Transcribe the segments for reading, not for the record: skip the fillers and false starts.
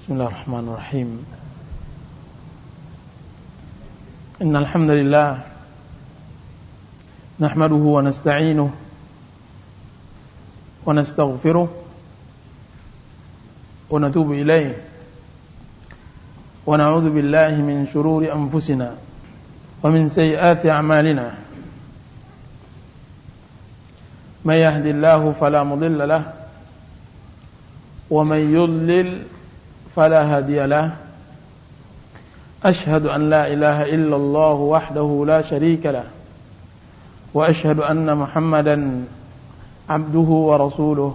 Bismillahirrahmanirrahim. Innal hamdalillah nahmaduhu wa nasta'inuhu wa nastaghfiruh wa natubu ilayh wa na'udzu billahi min shururi anfusina wa min sayyiati a'malina. May yahdihillahu fala mudilla lahu wa may yudlil فلا هادي له أشهد أن لا إله إلا الله وحده لا شريك له وأشهد أن محمدا عبده ورسوله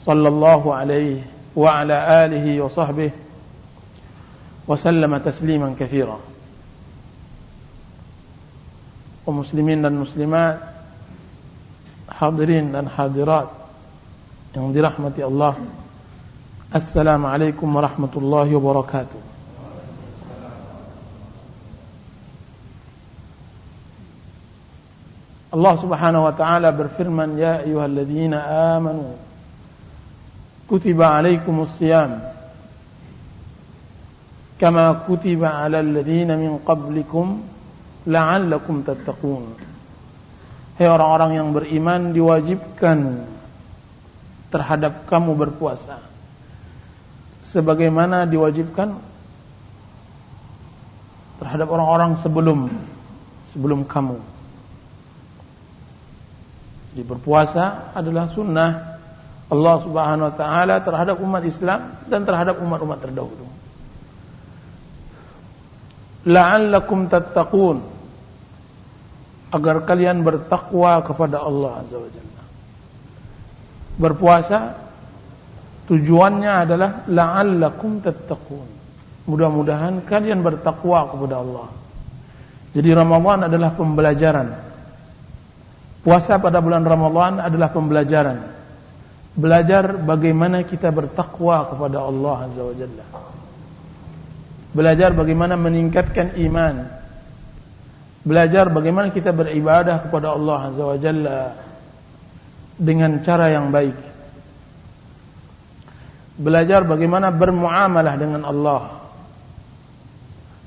صلى الله عليه وعلى آله وصحبه وسلم تسليما كثيرا. ومسلمين dan muslimat, hadirin dan hadirat yang dirahmati Allah, Assalamualaikum warahmatullahi wabarakatuh. Allah Subhanahu wa taala berfirman, ya ayyuhalladzina amanu kutiba alaikumus shiyam kama kutiba alal ladzina min qablikum la'allakum tattaqun. Hai orang-orang yang beriman, diwajibkan terhadap kamu berpuasa sebagaimana diwajibkan terhadap orang-orang sebelum kamu. Jadi berpuasa adalah sunnah Allah Subhanahu wa taala terhadap umat Islam dan terhadap umat-umat terdahulu. La'allakum tattaqun, agar kalian bertakwa kepada Allah Azza wa Jalla. Berpuasa tujuannya adalah la'allakum tattaqun, mudah-mudahan kalian bertakwa kepada Allah. Jadi Ramadan adalah pembelajaran. Puasa pada bulan Ramadan adalah pembelajaran. Belajar bagaimana kita bertakwa kepada Allah Azza wa Jalla. Belajar bagaimana meningkatkan iman. Belajar bagaimana kita beribadah kepada Allah Azza wa Jalla dengan cara yang baik. Belajar bagaimana bermuamalah dengan Allah.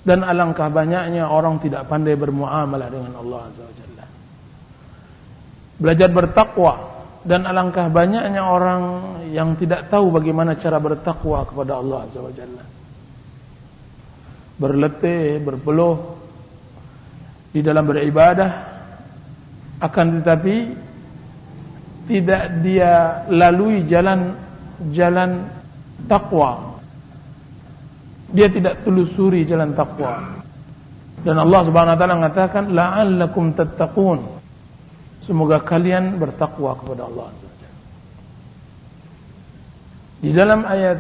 Dan alangkah banyaknya orang tidak pandai bermuamalah dengan Allah Azza wa Jalla. Belajar bertakwa, dan alangkah banyaknya orang yang tidak tahu bagaimana cara bertakwa kepada Allah Azza wa Jalla. Berletih, berpeluh di dalam beribadah, akan tetapi tidak dia lalui jalan takwa. Dia tidak telusuri jalan takwa. Dan Allah Subhanahu wa taala mengatakan la'allakum tattaqun, semoga kalian bertakwa kepada Allah Azza wa Jalla. Di dalam ayat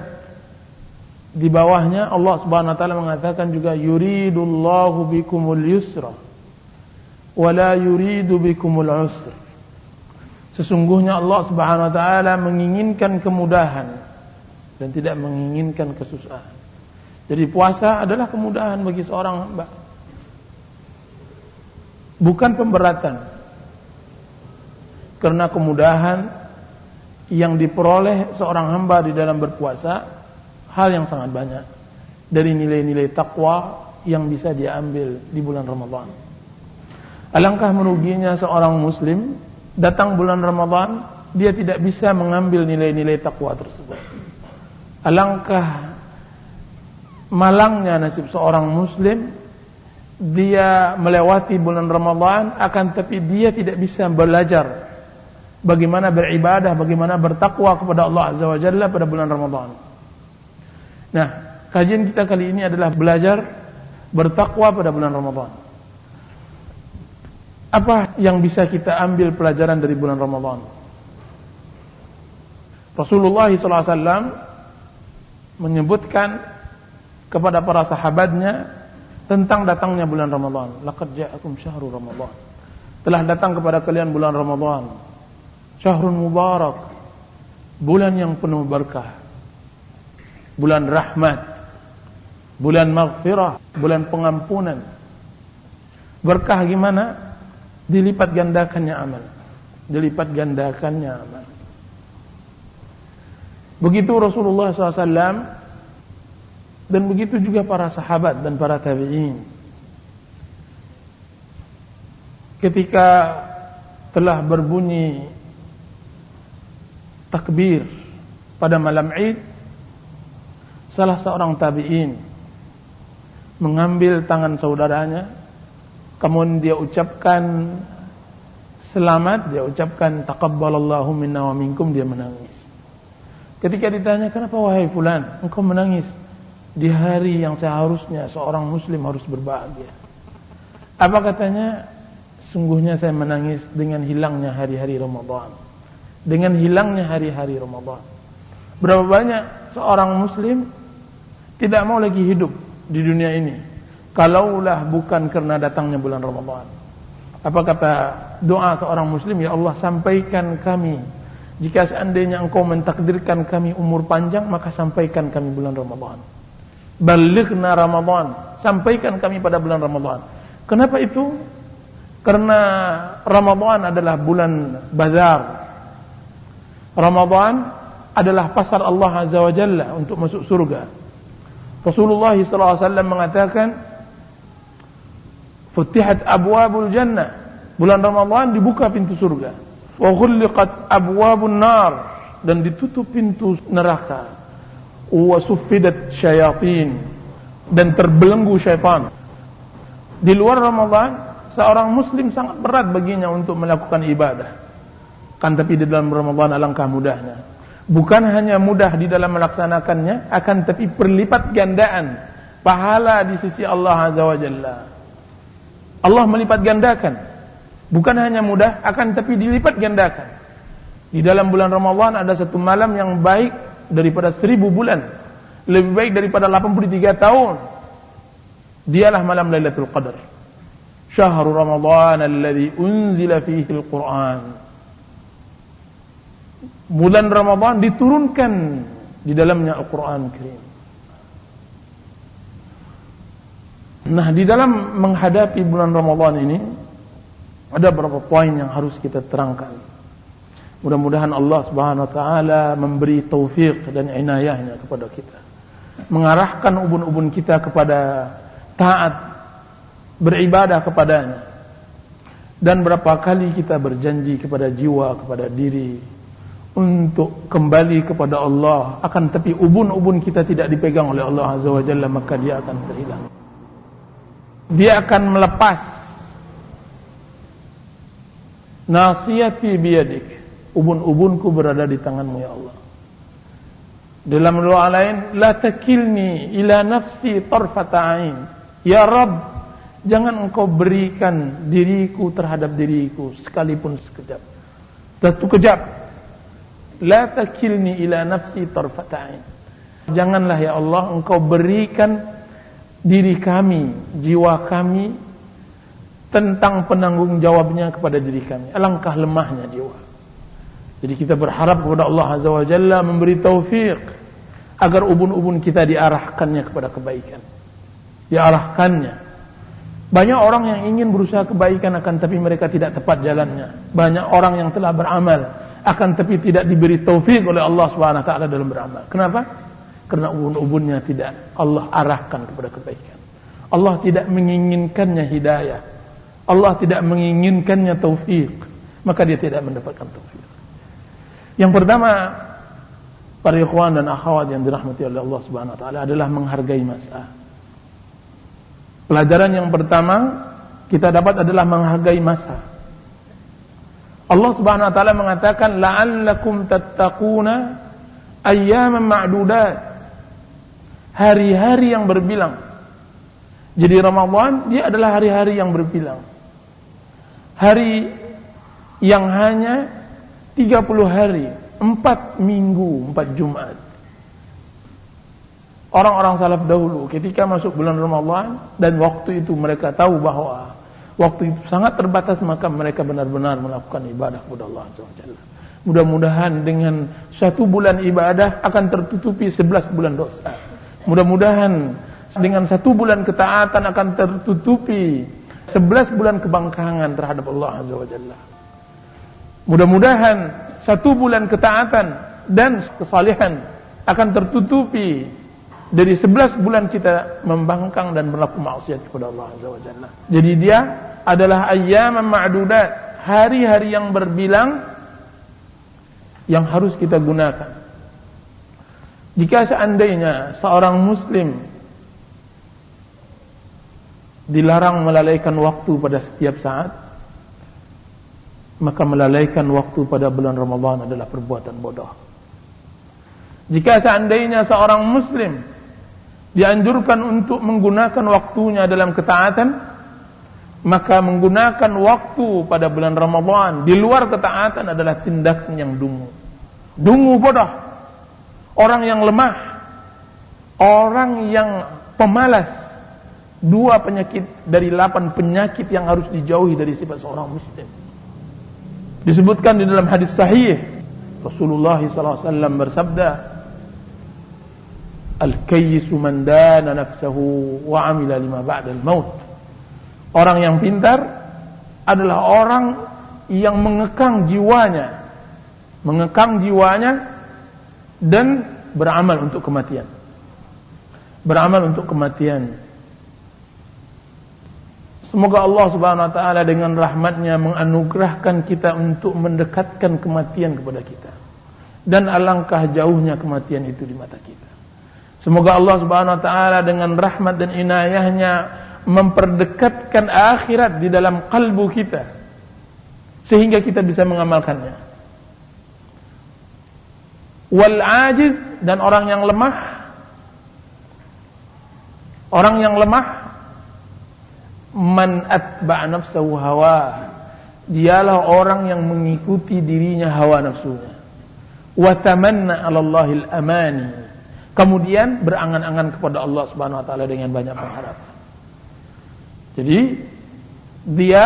di bawahnya Allah Subhanahu wa taala mengatakan juga yuridullahu bikumul yusra wa la yuridu bikumul usra. Sesungguhnya Allah Subhanahu wa taala menginginkan kemudahan dan tidak menginginkan kesusahan. Jadi puasa adalah kemudahan bagi seorang hamba, bukan pemberatan. Karena kemudahan yang diperoleh seorang hamba di dalam berpuasa hal yang sangat banyak dari nilai-nilai takwa yang bisa dia ambil di bulan Ramadan. Alangkah meruginya seorang muslim datang bulan Ramadan dia tidak bisa mengambil nilai-nilai takwa tersebut. Alangkah malangnya nasib seorang muslim, dia melewati bulan Ramadan akan tapi dia tidak bisa belajar bagaimana beribadah, bagaimana bertakwa kepada Allah Azza wa Jalla pada bulan Ramadan. Nah, kajian kita kali ini adalah belajar bertakwa pada bulan Ramadan. Apa yang bisa kita ambil pelajaran dari bulan Ramadan? Rasulullah SAW menyebutkan kepada para sahabatnya tentang datangnya bulan Ramadan. Laqad ja'akum syahrul Ramadan. Telah datang kepada kalian bulan Ramadan. Syahrun mubarak, bulan yang penuh berkah, bulan rahmat, bulan maghfirah, bulan pengampunan. Berkah gimana? Dilipat gandakannya amal. Dilipat gandakannya amal. Begitu Rasulullah SAW Dan begitu juga para sahabat dan para tabi'in. Ketika telah berbunyi takbir pada malam Id, salah seorang tabi'in mengambil tangan saudaranya, kemudian dia ucapkan selamat, dia ucapkan taqabbalallahu minna wa minkum, dia menangis. Ketika ditanya, kenapa wahai fulan engkau menangis di hari yang seharusnya seorang muslim harus berbahagia? Apa katanya? Sungguhnya saya menangis dengan hilangnya hari-hari Ramadan. Dengan hilangnya hari-hari Ramadan. Berapa banyak seorang muslim tidak mau lagi hidup di dunia ini kalaulah bukan karena datangnya bulan Ramadan. Apa kata doa seorang muslim? Ya Allah, sampaikan kami, jika seandainya engkau mentakdirkan kami umur panjang, maka sampaikan kami bulan Ramadan. Balighna Ramadan, sampaikan kami pada bulan Ramadan. Kenapa itu? Karena Ramadan adalah bulan bazar. Ramadan adalah pasar Allah Azza wa Jalla untuk masuk surga. Rasulullah SAW mengatakan, Futihat abwabul jannah, bulan Ramadan dibuka pintu surga. Wa ghulliqat abwabun nar, dan ditutup pintu neraka. Wa suffidat syayatin, dan terbelenggu syaitan. Di luar Ramadan seorang muslim sangat berat baginya untuk melakukan ibadah. Kan tapi di dalam Ramadan alangkah mudahnya. Bukan hanya mudah di dalam melaksanakannya, akan tapi berlipat gandaan pahala di sisi Allah Azza wa Jalla. Allah melipat gandakan. Bukan hanya mudah, akan tapi dilipat gandakan. Di dalam bulan Ramadan ada satu malam yang baik daripada 1000 bulan. Lebih baik daripada 83 tahun. Dialah malam Lailatul Qadar. Syahrul Ramadan alladzi unzila fihi al-Qur'an. Bulan Ramadan diturunkan di dalamnya Al-Qur'an Karim. Nah, di dalam menghadapi bulan Ramadan ini ada beberapa poin yang harus kita terangkan. Mudah-mudahan Allah Subhanahu wa taala memberi taufik dan inayahnya kepada kita, mengarahkan ubun-ubun kita kepada taat, beribadah kepadanya. Dan berapa kali kita berjanji kepada jiwa, kepada diri untuk kembali kepada Allah, akan tapi ubun-ubun kita tidak dipegang oleh Allah Azza wa Jalla, maka dia akan terhilang. Dia akan melepas. Nasiyati biyadik, ubun-ubunku berada di tanganmu ya Allah. Dalam doa lain, la takilni ila nafsi tarfata ain. Ya Rabb, jangan engkau berikan diriku terhadap diriku sekalipun sekejap. Satu kejap. La takilni ila nafsi tarfata'in. Janganlah ya Allah engkau berikan diri kami, jiwa kami, tentang penanggung jawabnya kepada diri kami. Alangkah lemahnya jiwa. Jadi kita berharap kepada Allah Azza wa Jalla memberi taufik agar ubun-ubun kita diarahkannya kepada kebaikan. Diarahkannya. Banyak orang yang ingin berusaha kebaikan akan tapi mereka tidak tepat jalannya. Banyak orang yang telah beramal akan tapi tidak diberi taufik oleh Allah Subhanahu wa taala dalam beramal. Kenapa? Karena ubun-ubunnya tidak Allah arahkan kepada kebaikan. Allah tidak menginginkannya hidayah. Allah tidak menginginkannya taufik, maka dia tidak mendapatkan taufik. Yang pertama, para ikhwan dan akhwat yang dirahmati oleh Allah Subhanahu wa taala, adalah menghargai masa. Pelajaran yang pertama kita dapat adalah menghargai masa. Allah Subhanahu wa taala mengatakan la'allakum tattaquna ayyaman ma'dudat. Hari-hari yang berbilang. Jadi Ramadan dia adalah hari-hari yang berbilang. Hari yang hanya 30 hari, 4 minggu, 4 Jumat. Orang-orang salaf dahulu ketika masuk bulan Ramadan dan waktu itu mereka tahu bahwa waktu itu sangat terbatas, maka mereka benar-benar melakukan ibadah kepada Allah Azza wa Jalla. Mudah-mudahan dengan 1 bulan ibadah akan tertutupi 11 bulan dosa. Mudah-mudahan dengan 1 bulan ketaatan akan tertutupi 11 bulan kebangkangan terhadap Allah Azza wa Jalla. Mudah-mudahan 1 bulan ketaatan dan kesalehan akan tertutupi dari 11 bulan kita membangkang dan berlaku maksiat kepada Allah Azza wa Jalla. Jadi dia adalah ayyaman ma'dudat, hari-hari yang berbilang yang harus kita gunakan. Jika seandainya seorang muslim dilarang melalaikan waktu pada setiap saat, maka melalaikan waktu pada bulan Ramadan adalah perbuatan bodoh. Jika seandainya seorang muslim dianjurkan untuk menggunakan waktunya dalam ketaatan, maka menggunakan waktu pada bulan Ramadan di luar ketaatan adalah tindakan yang dungu. Dungu, bodoh. Orang yang lemah, orang yang pemalas. 2 penyakit dari 8 penyakit yang harus dijauhi dari sifat seorang muslim. Disebutkan di dalam hadis sahih, Rasulullah SAW bersabda, Al-kayyisu man dana nafsahu wa amila lima ba'dal maut. Orang yang pintar adalah orang yang mengekang jiwanya dan beramal untuk kematian. Beramal untuk kematian. Semoga Allah Subhanahu wa taala dengan rahmatnya menganugerahkan kita untuk mendekatkan kematian kepada kita. Dan alangkah jauhnya kematian itu di mata kita. Semoga Allah Subhanahu wa taala dengan rahmat dan inayahnya memperdekatkan akhirat di dalam kalbu kita sehingga kita bisa mengamalkannya. Wal ajiz, dan orang yang lemah, man atba'a nafsahu hawa, dialah orang yang mengikuti dirinya hawa nafsunya. Wa tamanna 'ala Allahil amani, kemudian berangan-angan kepada Allah Subhanahu wa taala dengan banyak pengharapan. Jadi dia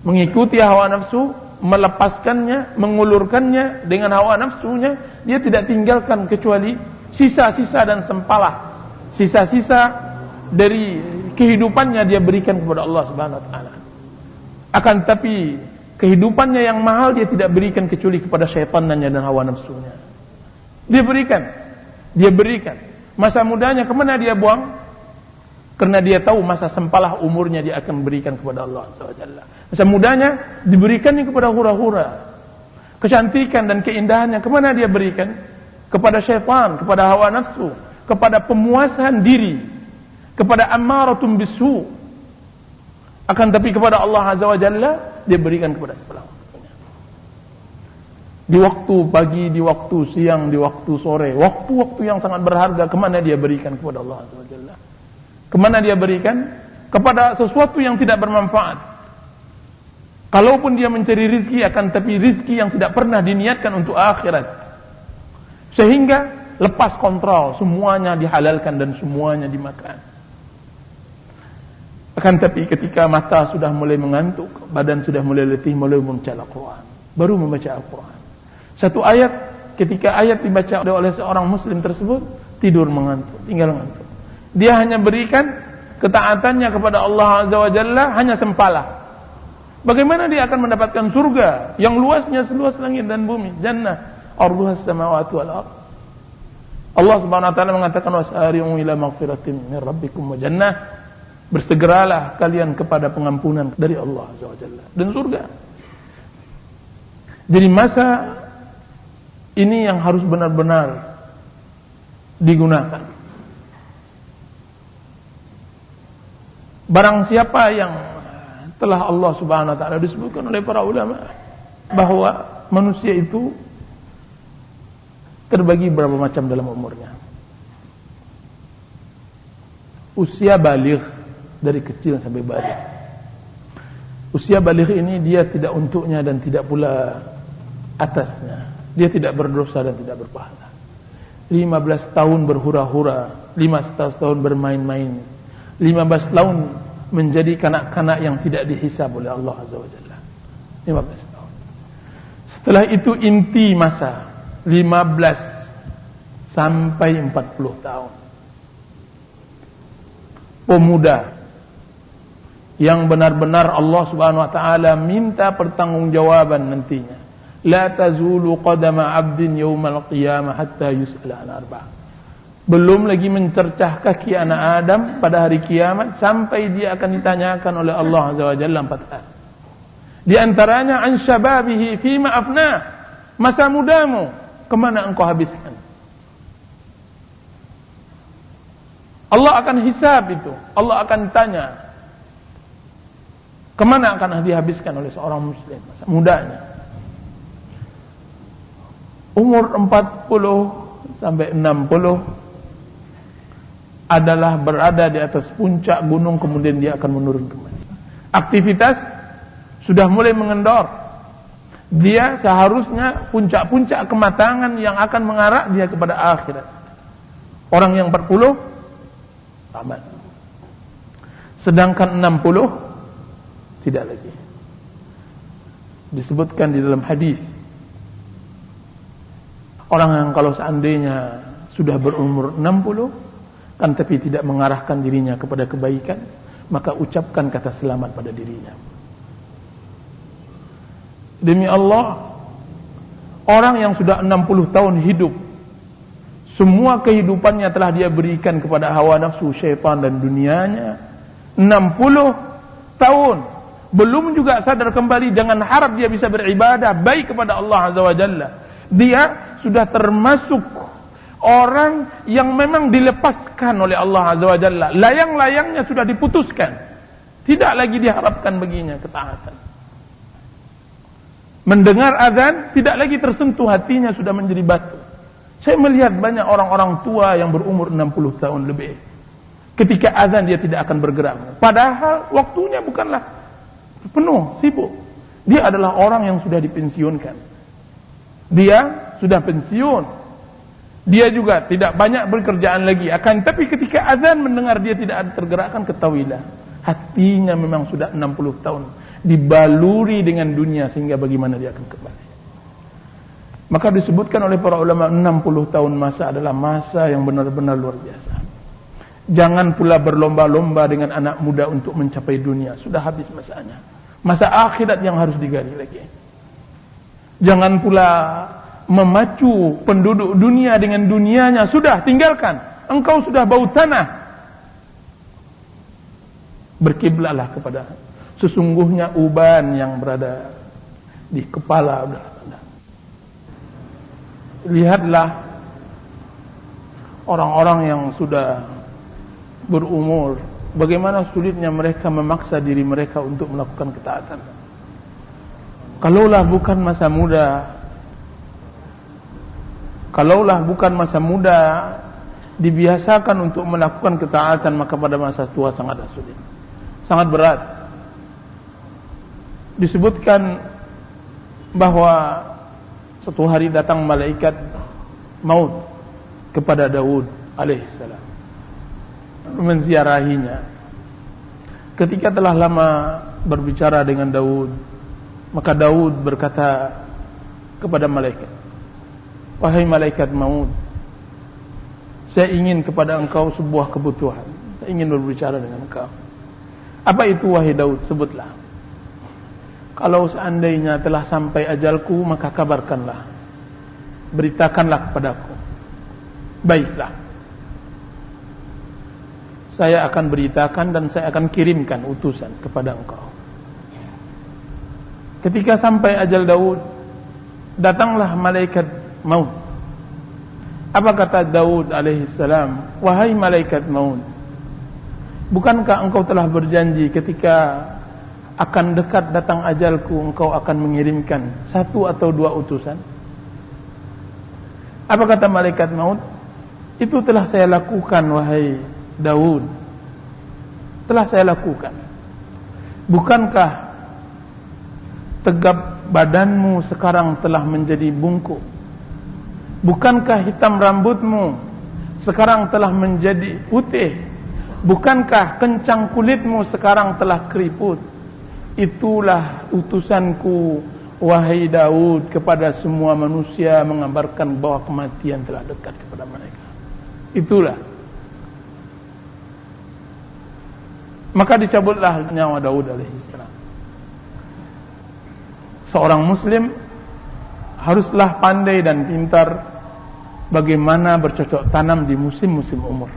mengikuti hawa nafsu, melepaskannya, mengulurkannya dengan hawa nafsunya, dia tidak tinggalkan kecuali sisa-sisa dan sempalah. Sisa-sisa dari kehidupannya dia berikan kepada Allah Subhanahu wa taala. Akan tapi kehidupannya yang mahal dia tidak berikan kecuali kepada syaitannya dan hawa nafsunya. Dia berikan. Masa mudanya kemana dia buang? Karena dia tahu masa sempalah umurnya dia akan berikan kepada Allah SWT. Masa mudanya diberikannya kepada hura-hura. Kecantikan dan keindahannya kemana dia berikan? Kepada syaitan, kepada hawa nafsu, kepada pemuasan diri, kepada ammaratum bisu. Akan tapi kepada Allah Azza wa Jalla dia berikan kepada sebelah waktunya. Di waktu pagi, di waktu siang, di waktu sore, waktu-waktu yang sangat berharga, kemana dia berikan kepada Allah Azza wa Jalla? Kemana dia berikan? Kepada sesuatu yang tidak bermanfaat. Kalaupun dia mencari rizki, akan tapi rizki yang tidak pernah diniatkan untuk akhirat. Sehingga lepas kontrol, semuanya dihalalkan dan semuanya dimakan. Akan tapi ketika mata sudah mulai mengantuk, badan sudah mulai letih, mulai membaca Al-Quran. Baru membaca Al-Quran. Satu ayat, ketika ayat dibaca oleh seorang muslim tersebut, tidur mengantuk, tinggal mengantuk. Dia hanya berikan ketaatannya kepada Allah Azza wa Jalla hanya sempalah. Bagaimana dia akan mendapatkan surga yang luasnya seluas langit dan bumi? Jannah arduhas samawati wal ardh. Allah Subhanahu wa taala mengatakan wasari'u ila maghfiratin min rabbikum wa jannah. Bersegeralah kalian kepada pengampunan dari Allah Azza wa Jalla dan surga. Jadi masa ini yang harus benar-benar digunakan. Barang siapa yang telah Allah Subhanahu wa taala disebutkan oleh para ulama bahwa manusia itu terbagi berapa macam dalam umurnya. Usia baligh, dari kecil sampai baligh. Usia baligh ini dia tidak untuknya dan tidak pula atasnya. Dia tidak berdosa dan tidak berpahala. 15 tahun berhura-hura, 15 tahun bermain-main, 15 tahun menjadi kanak-kanak yang tidak dihisab oleh Allah Azza wa Jalla. 15 tahun. Setelah itu inti masa 15 sampai 40 tahun. Pemuda yang benar-benar Allah Subhanahu wa taala minta pertanggungjawaban nantinya. La tazulu qadama 'abdin yaumal qiyamah hatta yus'ala an arba'. Belum lagi mencercah kaki anak Adam pada hari kiamat, sampai dia akan ditanyakan oleh Allah Azza wa Jalla 4 hal. Di antaranya an syababihi fima afna, masa mudamu kemana engkau habiskan. Allah akan hisab itu. Allah akan tanya kemana akan dihabiskan oleh seorang muslim masa mudanya. Umur 40 sampai 60 adalah berada di atas puncak gunung, kemudian dia akan menurun kembali. Aktivitas sudah mulai mengendor. Dia seharusnya puncak-puncak kematangan yang akan mengarah dia kepada akhirat. Orang yang 40 tamat. Sedangkan 60 tidak lagi. Disebutkan di dalam hadis, orang yang kalau seandainya sudah berumur 60 kan tapi tidak mengarahkan dirinya kepada kebaikan, maka ucapkan kata selamat pada dirinya. Demi Allah, orang yang sudah 60 tahun hidup, semua kehidupannya telah dia berikan kepada hawa nafsu, syaitan dan dunianya. 60 tahun belum juga sadar kembali, jangan harap dia bisa beribadah baik kepada Allah Azza wa Jalla. Dia sudah termasuk orang yang memang dilepaskan oleh Allah Azza wa Jalla. Layang-layangnya sudah diputuskan. Tidak lagi diharapkan baginya ketaatan. Mendengar azan tidak lagi tersentuh hatinya, sudah menjadi batu. Saya melihat banyak orang-orang tua yang berumur 60 tahun lebih. Ketika azan dia tidak akan bergerak. Padahal waktunya bukanlah penuh, sibuk. Dia adalah orang yang sudah dipensiunkan. Dia sudah pensiun. Dia juga tidak banyak bekerjaan lagi. Tapi ketika azan mendengar dia tidak ada tergerakkan, ketahuilah hatinya memang sudah 60 tahun dibaluri dengan dunia, sehingga bagaimana dia akan kembali. Maka disebutkan oleh para ulama 60 tahun masa adalah masa yang benar-benar luar biasa. Jangan pula berlomba-lomba dengan anak muda untuk mencapai dunia. Sudah habis masanya. Masa akhirat yang harus digali lagi. Jangan pula memacu penduduk dunia dengan dunianya. Sudah, tinggalkan. Engkau sudah bau tanah. Berkiblatlah kepada sesungguhnya uban yang berada di kepala. Lihatlah orang-orang yang sudah berumur, bagaimana sulitnya mereka memaksa diri mereka untuk melakukan ketaatan. Kalaulah bukan masa muda dibiasakan untuk melakukan ketaatan, maka pada masa tua sangatlah sulit, sangat berat. Disebutkan bahwa suatu hari datang malaikat maut kepada Daud alaihissalam, menziarahinya. Ketika telah lama berbicara dengan Daud, maka Daud berkata kepada malaikat, wahai malaikat maut, saya ingin kepada engkau sebuah kebutuhan. Saya ingin berbicara dengan engkau. Apa itu wahai Daud? Sebutlah. Kalau seandainya telah sampai ajalku, maka kabarkanlah, beritakanlah kepadaku. Baiklah, saya akan beritakan dan saya akan kirimkan utusan kepada engkau. Ketika sampai ajal Daud, datanglah malaikat maut. Apa kata Daud alaihissalam? Wahai malaikat maut, bukankah engkau telah berjanji ketika akan dekat datang ajalku, engkau akan mengirimkan 1 atau 2 utusan? Apa kata malaikat maut? Itu telah saya lakukan wahai Daud. Telah saya lakukan. Bukankah tegap badanmu sekarang telah menjadi bungkuk? Bukankah hitam rambutmu sekarang telah menjadi putih? Bukankah kencang kulitmu sekarang telah keriput? Itulah utusanku wahai Daud kepada semua manusia, mengabarkan bahwa kematian telah dekat kepada mereka. Itulah. Maka dicabutlah nyawa Daud alaihissalam. Seorang muslim haruslah pandai dan pintar bagaimana bercocok tanam di musim-musim umur.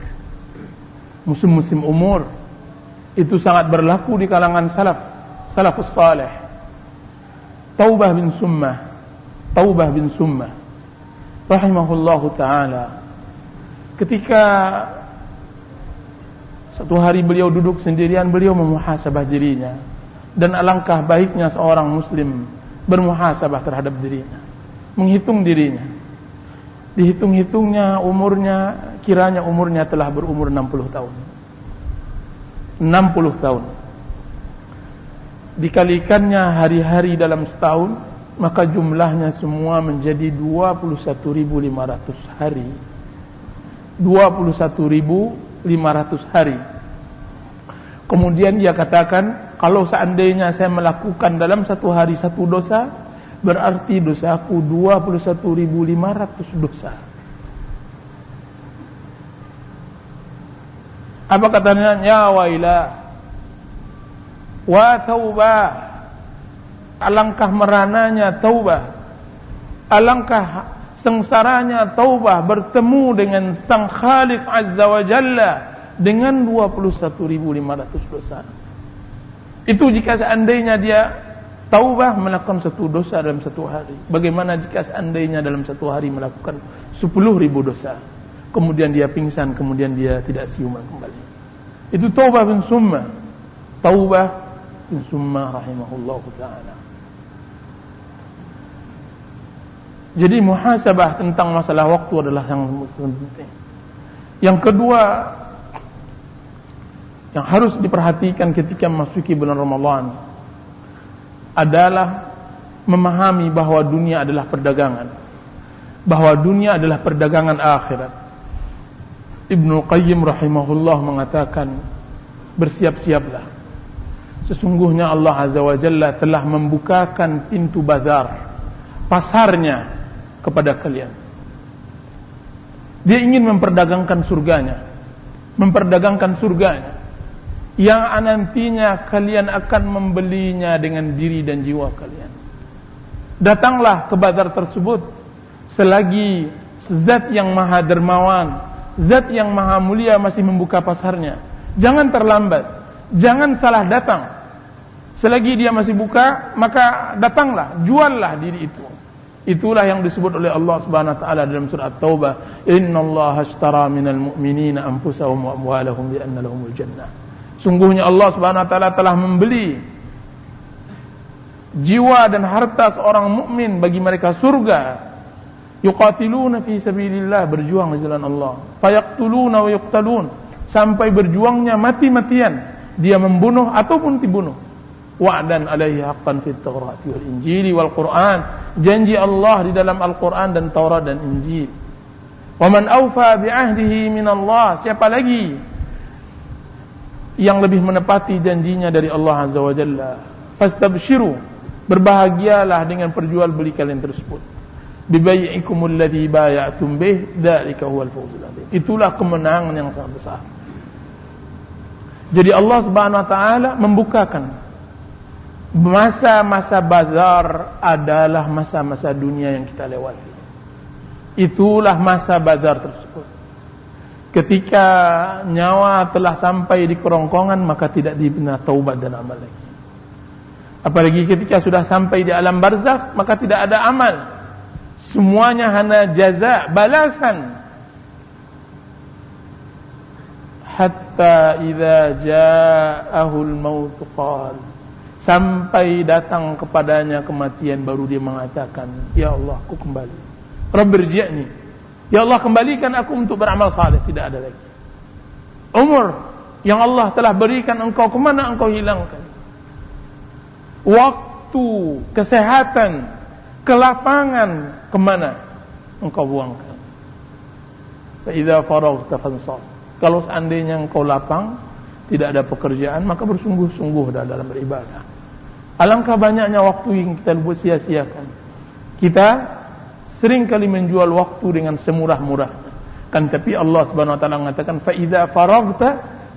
Musim-musim umur itu sangat berlaku di kalangan salafus salih. Taubah bin Summah rahimahullahu ta'ala, ketika satu hari beliau duduk sendirian, beliau memuhasabah dirinya. Dan alangkah baiknya seorang muslim bermuhasabah terhadap dirinya, menghitung dirinya. Dihitung-hitungnya umurnya, kiranya umurnya telah berumur 60 tahun. 60 tahun. Dikalikannya hari-hari dalam setahun, maka jumlahnya semua menjadi 21.500 hari. 21.500 hari. Kemudian dia katakan, kalau seandainya saya melakukan dalam satu hari satu dosa, berarti dosaku 21.500 dosa. Apa katanya? Ya wailah wa taubah, alangkah merananya taubah, alangkah sengsaranya taubah bertemu dengan Sang Khaliq Azza wa Jalla dengan 21.500 dosa. Itu jika seandainya dia taubah melakukan satu dosa dalam satu hari. Bagaimana jika seandainya dalam satu hari melakukan 10.000 dosa, kemudian dia pingsan, kemudian dia tidak siuman kembali. Itu Taubah bin Summah. Taubah bin Summah rahimahullahu ta'ala. Jadi muhasabah tentang masalah waktu adalah yang penting. Yang kedua yang harus diperhatikan ketika memasuki bulan Ramadan adalah memahami bahwa dunia adalah perdagangan, bahwa dunia adalah perdagangan akhirat. Ibnu Qayyim rahimahullah mengatakan, bersiap-siaplah, sesungguhnya Allah Azza wa Jalla telah membukakan pintu bazar, pasarnya kepada kalian. Dia ingin memperdagangkan surganya, yang nantinya kalian akan membelinya dengan diri dan jiwa kalian. Datanglah ke bazar tersebut selagi zat yang maha dermawan, zat yang maha mulia masih membuka pasarnya. Jangan terlambat, jangan salah datang. Selagi dia masih buka, maka datanglah, juallah diri itu. Itulah yang disebut oleh Allah Subhanahu wa taala dalam surah At-Taubah, "Innallaha ashtara minal mu'minina anfusahum wa amwalahum bi anna lahumul jannah." Sungguhnya Allah Subhanahu wa taala telah membeli jiwa dan harta seorang mukmin bagi mereka surga. Yuqatiluna fi sabilillah, berjuang di jalan Allah. Fayaqtuluna wa yuqtalun, sampai berjuangnya mati-matian, dia membunuh ataupun dibunuh. Wa'dan alaihi haqqan fit Taurati wal Injili wal Quran, janji Allah di dalam Al-Quran dan Taurat dan Injil. Wa man awfa bi ahdihi min Allah, siapa lagi yang lebih menepati janjinya dari Allah Azza wa Jalla. Fastabshiru, berbahagialah dengan perjual beli kalian tersebut. Bibai'ikumul ladzi bay'atum bih, dzalika huwal fawzul 'adzim. Itulah kemenangan yang sangat besar. Jadi Allah Subhanahu wa taala membukakan masa-masa bazar adalah masa-masa dunia yang kita lewati. Itulah masa bazar tersebut. Ketika nyawa telah sampai di kerongkongan, maka tidak dibina taubat dan amal lagi. Apalagi ketika sudah sampai di alam barzakh, maka tidak ada amal. Semuanya hanya jaza, balasan. Hatta idza ja'ahul maut qala, sampai datang kepadanya kematian, baru dia mengatakan, ya Allah, aku kembali. Rabbirji'ni, ya Allah, kembalikan aku untuk beramal saleh. Tidak ada lagi. Umur yang Allah telah berikan engkau, kemana engkau hilangkan? Waktu, kesehatan, kelapangan, kemana engkau buangkan? Fa idza faraghta fansab, kalau seandainya engkau lapang, tidak ada pekerjaan, maka bersungguh-sungguh dalam beribadah. Alangkah banyaknya waktu yang kita sia-siakan. Kita sering kali menjual waktu dengan semurah-murahnya. Kan tapi Allah Subhanahu wa taala mengatakan, fa idza faraghta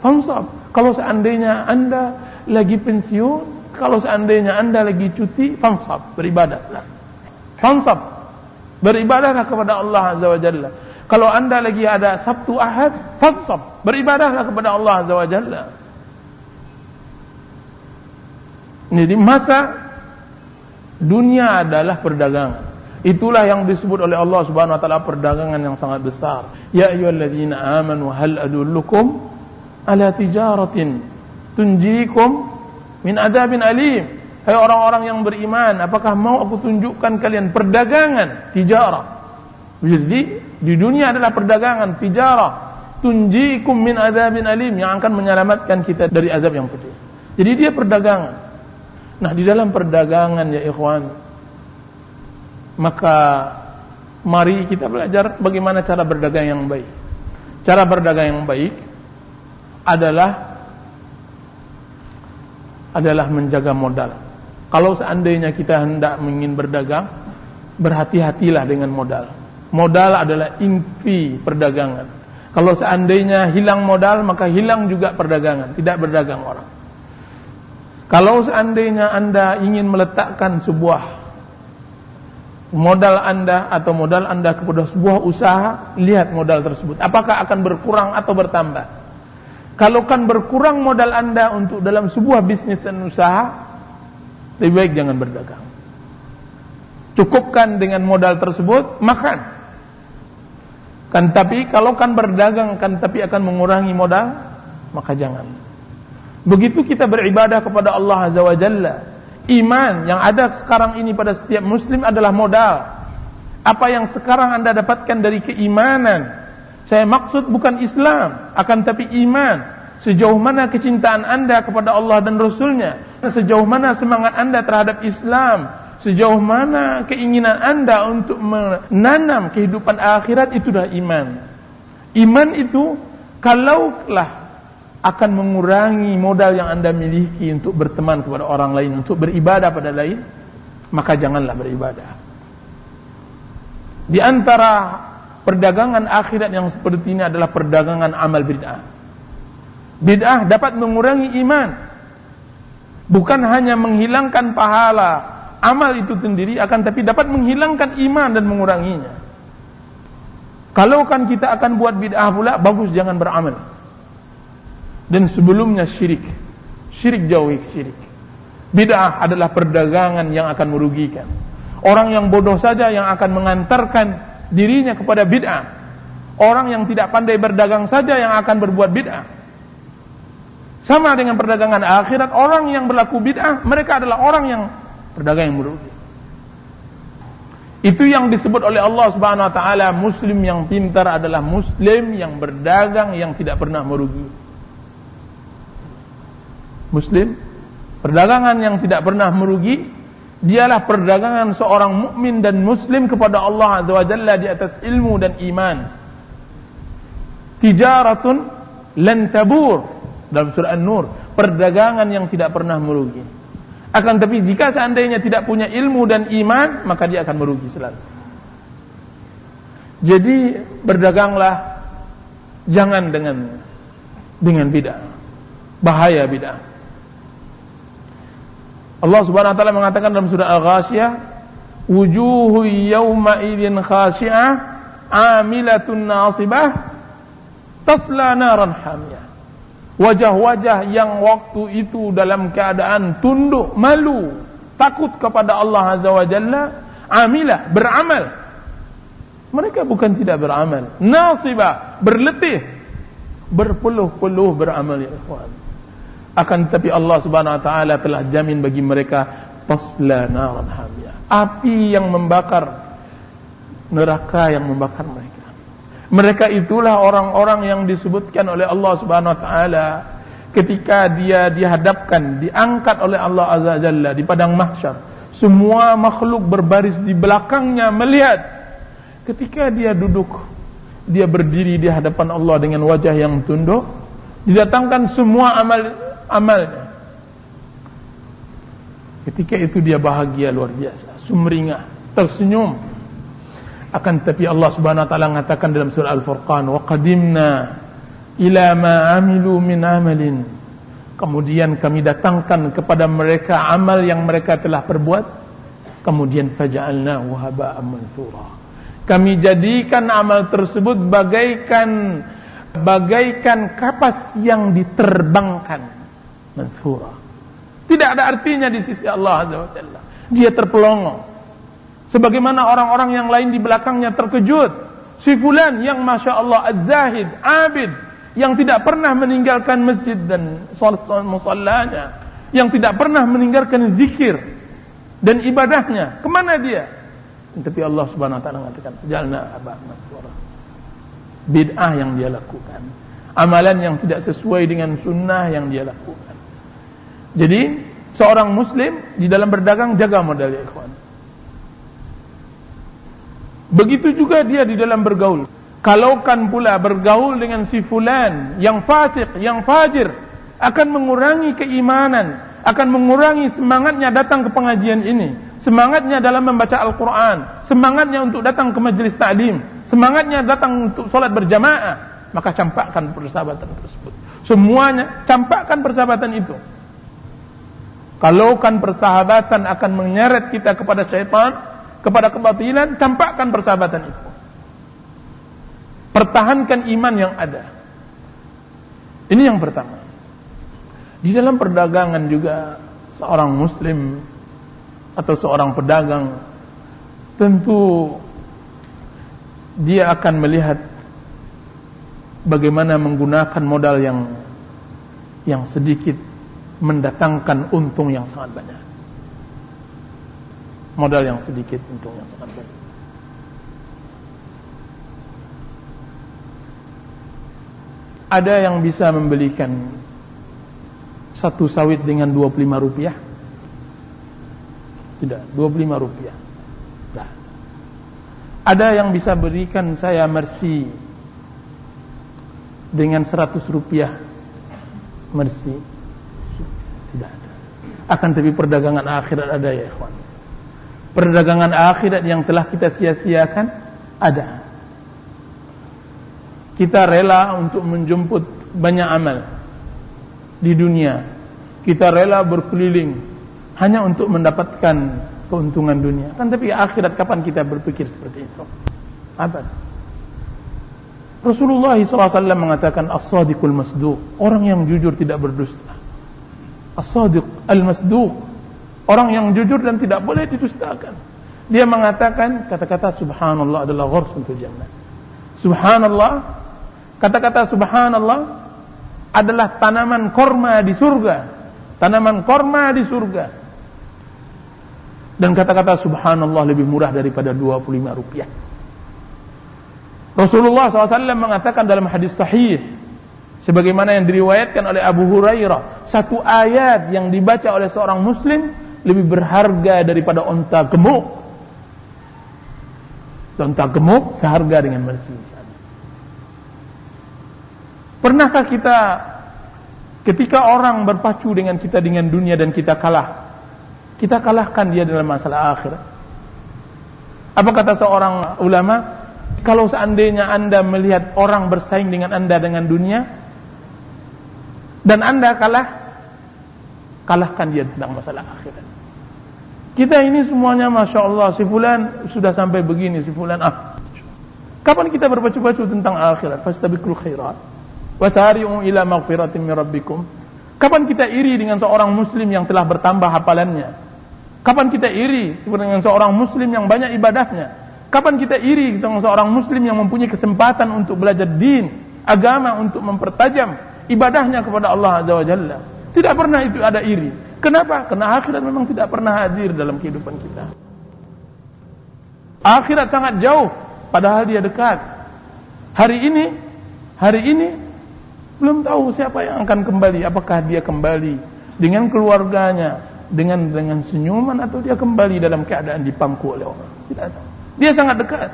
fansab, kalau seandainya Anda lagi pensiun, kalau seandainya Anda lagi cuti, fansab, beribadahlah. Fansab, Beribadahlah kepada Allah Azza wa Jalla. Kalau anda lagi ada Sabtu Ahad, fansab, beribadahlah kepada Allah Azza wa Jalla. Jadi masa dunia adalah perdagangan. Itulah yang disebut oleh Allah Subhanahu wa taala perdagangan yang sangat besar. Ya ayyuhalladzina amanu hal adullukum ala tijaratin tunjikum min adzabin alim. Hai orang-orang yang beriman, apakah mau aku tunjukkan kalian perdagangan, tijarah. Jadi di dunia adalah perdagangan, tijarah, tunjikum min adzabin alim, yang akan menyelamatkan kita dari azab yang pedih. Jadi dia perdagangan. Nah, di dalam perdagangan ya ikhwan, maka mari kita belajar bagaimana cara berdagang yang baik. Cara berdagang yang baik adalah menjaga modal. Kalau seandainya kita hendak ingin berdagang, berhati-hatilah dengan modal. Modal adalah inti perdagangan. Kalau seandainya hilang modal, maka hilang juga perdagangan, tidak berdagang orang. Kalau seandainya anda ingin meletakkan sebuah modal anda atau modal anda kepada sebuah usaha, lihat modal tersebut apakah akan berkurang atau bertambah. Kalau kan berkurang modal anda untuk dalam sebuah bisnis dan usaha, lebih baik jangan berdagang. Cukupkan dengan modal tersebut, makan. Kan tapi kalau kan berdagang kan tapi akan mengurangi modal, maka jangan. Begitu kita beribadah kepada Allah Azza wa Jalla. Iman yang ada sekarang ini pada setiap muslim adalah modal. Apa yang sekarang anda dapatkan dari keimanan, saya maksud bukan Islam, akan tapi iman. Sejauh mana kecintaan anda kepada Allah dan Rasulnya, sejauh mana semangat anda terhadap Islam, sejauh mana keinginan anda untuk menanam kehidupan akhirat, itulah iman. Iman itu kalaulah akan mengurangi modal yang anda miliki untuk berteman kepada orang lain, untuk beribadah pada lain, maka janganlah beribadah. Di antara perdagangan akhirat yang seperti ini adalah perdagangan amal bid'ah. Bid'ah dapat mengurangi iman, bukan hanya menghilangkan pahala amal itu sendiri, akan tapi dapat menghilangkan iman dan menguranginya. Kalau kan kita akan buat bid'ah pula, bagus jangan beramal. Dan sebelumnya syirik jauhi syirik. Bid'ah adalah perdagangan yang akan merugikan. Orang yang bodoh saja yang akan mengantarkan dirinya kepada bid'ah. Orang yang tidak pandai berdagang saja yang akan berbuat bid'ah. Sama dengan perdagangan akhirat, orang yang berlaku bid'ah, mereka adalah orang yang perdagang yang merugi. Itu yang disebut oleh Allah Subhanahu wa taala, muslim yang pintar adalah muslim yang berdagang yang tidak pernah merugi. Muslim, perdagangan yang tidak pernah merugi, dialah perdagangan seorang mukmin dan muslim kepada Allah Azza wa Jalla di atas ilmu dan iman. Tijaratun lan tabur, dalam surah An-Nur, perdagangan yang tidak pernah merugi. Akan tapi jika seandainya tidak punya ilmu dan iman, maka dia akan merugi selalu. Jadi berdaganglah jangan dengan bid'ah. Bahaya bid'ah. Allah Subhanahu wa taala mengatakan dalam surah Al-Ghasyiyah, wujuhu yawma idzin khashi'ah 'amilatun nasibah tasla naran hamiyah. Wajah-wajah yang waktu itu dalam keadaan tunduk, malu, takut kepada Allah Azza wa Jalla, amilah, beramal. Mereka bukan tidak beramal, nasibah, berletih, berpeluh-peluh beramal ya ikhwan. Akan tetapi Allah Subhanahu wa taala telah jamin bagi mereka tasla naran hamiyah, api yang membakar, neraka yang membakar mereka. Mereka itulah orang-orang yang disebutkan oleh Allah Subhanahu wa taala ketika dia dihadapkan, diangkat oleh Allah Azza wa Jalla di padang mahsyar. Semua makhluk berbaris di belakangnya melihat ketika dia duduk, dia berdiri di hadapan Allah dengan wajah yang tunduk, didatangkan semua amalnya. Ketika itu dia bahagia luar biasa, sumringah, tersenyum. Akan tetapi Allah Subhanahu wa taala mengatakan dalam surah Al-Furqan, wa qadimna ila ma amilu min amalin. Kemudian kami datangkan kepada mereka amal yang mereka telah perbuat, kemudian faja'alnahu haba'an mansura. Kami jadikan amal tersebut bagaikan kapas yang diterbangkan. Mansura. Tidak ada artinya di sisi Allah Azza wa Jalla. Dia terpelongo. Sebagaimana orang-orang yang lain di belakangnya terkejut. Si fulan yang Masya Allah az-zahid, abid, yang tidak pernah meninggalkan masjid dan musallanya, yang tidak pernah meninggalkan zikir dan ibadahnya. Kemana dia? Tapi Allah Subhanahu wa taala mengatakan, jalna aba mansura. Bid'ah yang dia lakukan, amalan yang tidak sesuai dengan sunnah yang dia lakukan. Jadi seorang muslim di dalam berdagang jaga modal, ya ikhwan. Begitu juga dia di dalam bergaul. Kalaukan pula bergaul dengan si fulan yang fasik, yang fajir, akan mengurangi keimanan, akan mengurangi semangatnya datang ke pengajian ini, semangatnya dalam membaca Al-Quran, semangatnya untuk datang ke majelis ta'lim, semangatnya datang untuk sholat berjamaah. Maka campakkan persahabatan tersebut. Semuanya campakkan persahabatan itu. Kalaukan persahabatan akan menyeret kita kepada syaitan, kepada kebatilan, campakkan persahabatan itu. Pertahankan iman yang ada. Ini yang pertama. Di dalam perdagangan juga, seorang muslim atau seorang pedagang tentu dia akan melihat bagaimana menggunakan modal yang sedikit mendatangkan untung yang sangat banyak. Modal yang sedikit, untung yang sangat banyak. Ada yang bisa membelikan satu sawit dengan 25 rupiah? Tidak, 25 rupiah. Nah. Ada yang bisa berikan saya mercy dengan 100 rupiah? Mercy? Tidak ada. Akan tapi perdagangan akhirat ada, ya ikhwan. Perdagangan akhirat yang telah kita sia-siakan ada. Kita rela untuk menjemput banyak amal di dunia. Kita rela berkeliling hanya untuk mendapatkan keuntungan dunia. Kan tapi akhirat kapan kita berpikir seperti itu? Apa? Rasulullah SAW mengatakan as-sadiqul masduq, orang yang jujur tidak berdusta. As-sadiq al-masduq, orang yang jujur dan tidak boleh didustakan. Dia mengatakan kata-kata subhanallah adalah ghursun fil jannah. Subhanallah, kata-kata subhanallah adalah tanaman korma di surga. Tanaman korma di surga. Dan kata-kata subhanallah lebih murah daripada 25 rupiah. Rasulullah SAW mengatakan dalam hadis sahih, sebagaimana yang diriwayatkan oleh Abu Hurairah, satu ayat yang dibaca oleh seorang muslim lebih berharga daripada onta gemuk. Onta gemuk seharga dengan mercy. Pernahkah kita ketika orang berpacu dengan kita dengan dunia dan kita kalah, kita kalahkan dia dalam masalah akhirat? Apa kata seorang ulama? Kalau seandainya Anda melihat orang bersaing dengan Anda dengan dunia dan Anda kalah, kalahkan dia tentang masalah akhirat. Kita ini semuanya Masya Allah, si fulan sudah sampai begini, si fulan kapan kita berpacu-pacu tentang akhirat? Fastabiqul khairat wasari'u ila maghfiratin min rabbikum. Kapan kita iri dengan seorang muslim yang telah bertambah hafalannya? Kapan kita iri dengan seorang muslim yang banyak ibadahnya? Kapan kita iri dengan seorang muslim yang mempunyai kesempatan untuk belajar din, agama, untuk mempertajam ibadahnya kepada Allah Azza wa Jalla? Tidak pernah itu ada iri. Kenapa? Karena akhirat memang tidak pernah hadir dalam kehidupan kita. Akhirat sangat jauh, padahal dia dekat. Hari ini belum tahu siapa yang akan kembali. Apakah dia kembali dengan keluarganya, dengan senyuman, atau dia kembali dalam keadaan dipangku oleh orang? Tidak tahu. Dia sangat dekat.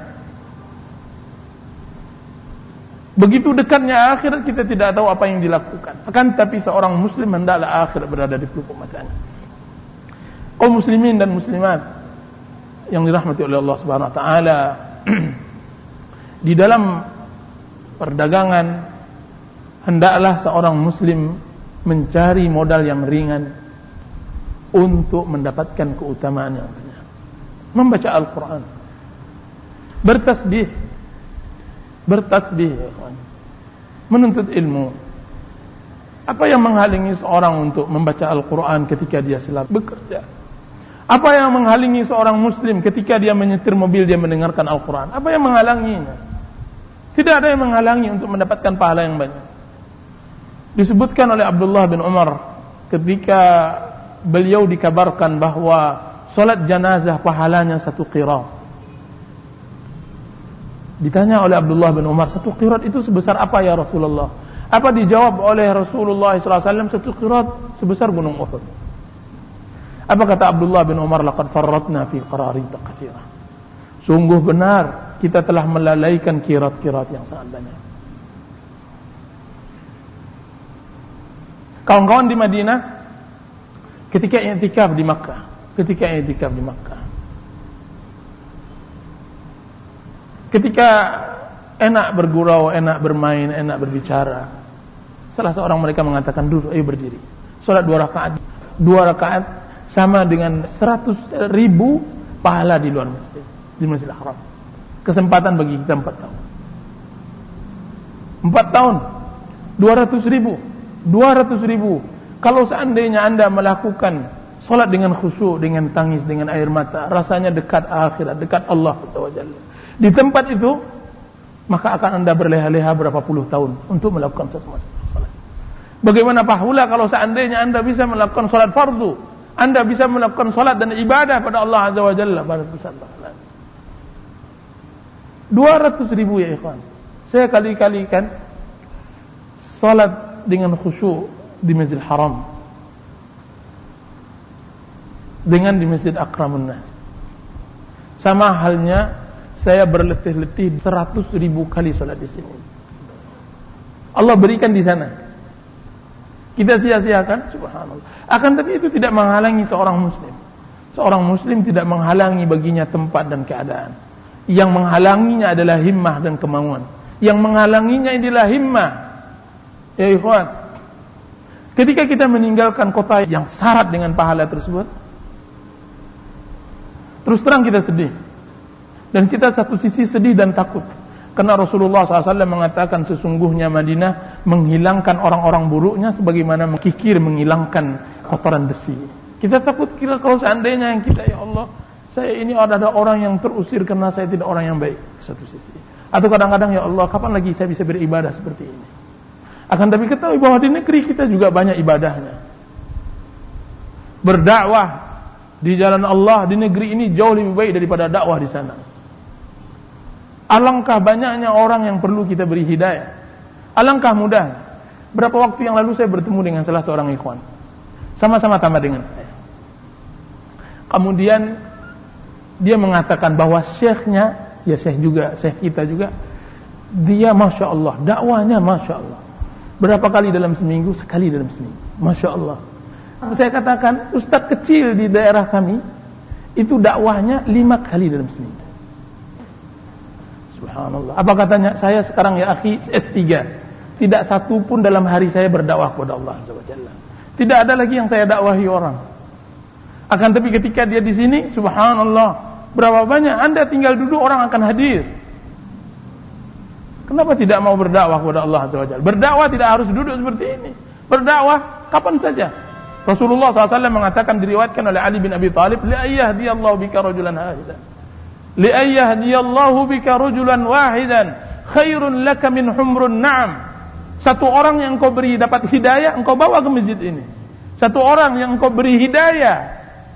Begitu dekatnya akhirat, kita tidak tahu apa yang dilakukan. Akan tapi seorang muslim hendaklah akhirat berada di pelupuk matanya. Kaum muslimin dan muslimat yang dirahmati oleh Allah Subhanahu wa taala, di dalam perdagangan hendaklah seorang muslim mencari modal yang ringan untuk mendapatkan keutamaan yang banyak. Membaca Al-Quran. bertasbih, ya kawan. Menuntut ilmu. Apa yang menghalangi seorang untuk membaca Al-Quran ketika dia sedang bekerja? Apa yang menghalangi seorang muslim ketika dia menyetir mobil, dia mendengarkan Al-Quran? Apa yang menghalanginya? Tidak ada yang menghalangi untuk mendapatkan pahala yang banyak. Disebutkan oleh Abdullah bin Umar ketika beliau dikabarkan bahwa salat janazah pahalanya 1 qirat. Ditanya oleh Abdullah bin Umar, 1 qirat itu sebesar apa ya Rasulullah? Apa dijawab oleh Rasulullah SAW? 1 qirat sebesar gunung Uhud. Apa kata Abdullah bin Umar? Laqad farratna fi qararita katsirah. Sungguh benar kita telah melalaikan qirat-qirat yang sangat banyak. Kawan-kawan di Madinah ketika i'tikaf di Makkah, ketika enak bergurau, enak bermain, enak berbicara, salah seorang mereka mengatakan, duduk, ayo berdiri. Salat 2 rakaat. 2 rakaat sama dengan 100.000 pahala di luar masjid, di Masjidil Haram. Kesempatan bagi kita 4 tahun. 4 tahun 200.000. Kalau seandainya Anda melakukan salat dengan khusyuk, dengan tangis, dengan air mata, rasanya dekat akhirat, dekat Allah SWT. Di tempat itu, maka akan Anda berleha-leha berapa puluh tahun untuk melakukan satu masalah salat. Bagaimana pula kalau seandainya Anda bisa melakukan salat fardu, Anda bisa melakukan salat dan ibadah pada Allah Azza wa Jalla pada pusat pahala. 200.000 ya ikhwan. Saya kali-kalikan salat dengan khusyuk di Masjidil Haram dengan di Masjid Akramun Nas. Sama halnya saya berletih-letih 100.000 kali salat di sini. Allah berikan di sana. Kita sia-siakan, subhanallah. Akan tapi itu tidak menghalangi seorang muslim. Seorang muslim tidak menghalangi baginya tempat dan keadaan. Yang menghalanginya adalah himmah dan kemauan. Yang menghalanginya adalah himmah. Ya ikhwan, ketika kita meninggalkan kota yang syarat dengan pahala tersebut, terus terang kita sedih. Dan kita satu sisi sedih dan takut. Karena Rasulullah SAW mengatakan sesungguhnya Madinah menghilangkan orang-orang buruknya sebagaimana kikir menghilangkan kotoran besi. Kita takut kira kalau seandainya yang kita, ya Allah, saya ini adalah orang yang terusir karena saya tidak orang yang baik, satu sisi. Atau kadang-kadang, ya Allah, kapan lagi saya bisa beribadah seperti ini? Akan tapi ketahui bahwa di negeri kita juga banyak ibadahnya. Berdakwah di jalan Allah di negeri ini jauh lebih baik daripada dakwah di sana. Alangkah banyaknya orang yang perlu kita beri hidayah. Alangkah mudah. Berapa waktu yang lalu saya bertemu dengan salah seorang ikhwan, sama-sama tamat dengan saya. Kemudian dia mengatakan bahwa syekhnya, ya syekh juga, syekh kita juga, dia Masya Allah, dakwahnya Masya Allah. Berapa kali dalam seminggu? Sekali dalam seminggu. Masya Allah. Saya katakan, ustaz kecil di daerah kami itu dakwahnya 5 kali dalam seminggu. Subhanallah. Apa katanya? Saya sekarang ya akhi S3. Tidak satu pun dalam hari saya berdakwah kepada Allah Azza wa Jalla. Tidak ada lagi yang saya dakwahi orang. Akan tapi ketika dia di sini, subhanallah, berapa banyak Anda tinggal duduk orang akan hadir. Kenapa tidak mau berdakwah kepada Allah Azza wa Jalla? Berdakwah tidak harus duduk seperti ini. Berdakwah kapan saja. Rasulullah SAW mengatakan, diriwayatkan oleh Ali bin Abi Thalib, li'ayyahdiyallahu bika rajulan wahidan. Li'ayyahdiyallahu bika rajulan wahidan khairun laka min humrun na'am. Satu orang yang engkau beri dapat hidayah, engkau bawa ke masjid ini. Satu orang yang engkau beri hidayah